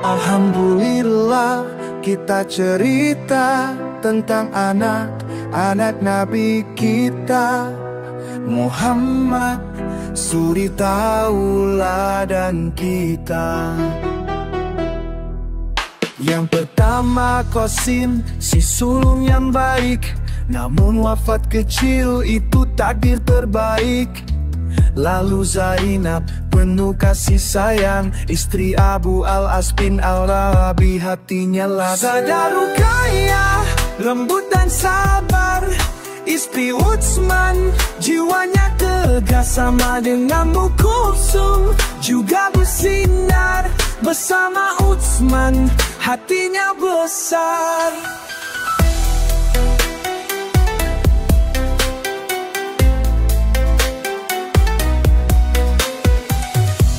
Alhamdulillah, kita cerita tentang anak Nabi kita Muhammad, suri tauladan kita. Yang pertama Qasim, si sulung yang baik, namun wafat kecil itu takdir terbaik. Lalu Zainab, penuh kasih sayang, istri Abu Al-As bin Al-Rabi, hatinya lapang. Sada Ruqayyah, lembut dan sabar, istri Utsman, jiwanya tegas sama dengan Ummu Kulsum, juga bersinar bersama Utsman, hatinya besar.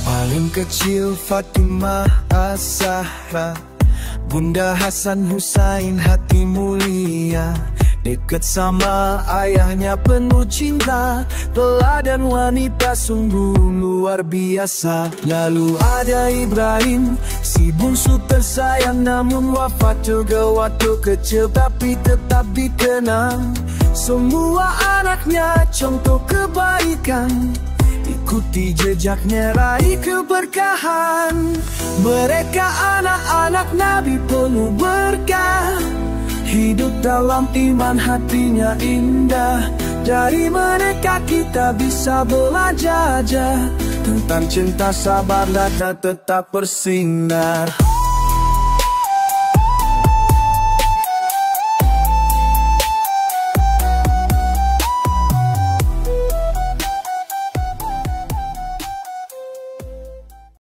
Paling kecil Fatimah As-Zahra, Bunda Hasan Husain, hati mulia, dekat sama ayahnya penuh cinta, teladan wanita sungguh luar biasa. Lalu ada Ibrahim, si bungsu tersayang, namun wafat juga waktu kecil, tapi tetap dikenang semua anaknya contoh kebaikan. Ikuti jejaknya, raih keberkahan. Mereka anak-anak Nabi penuh berkah, hidup dalam iman, hatinya indah. Dari mereka kita bisa belajar tentang cinta, sabar, dan tetap bersinar.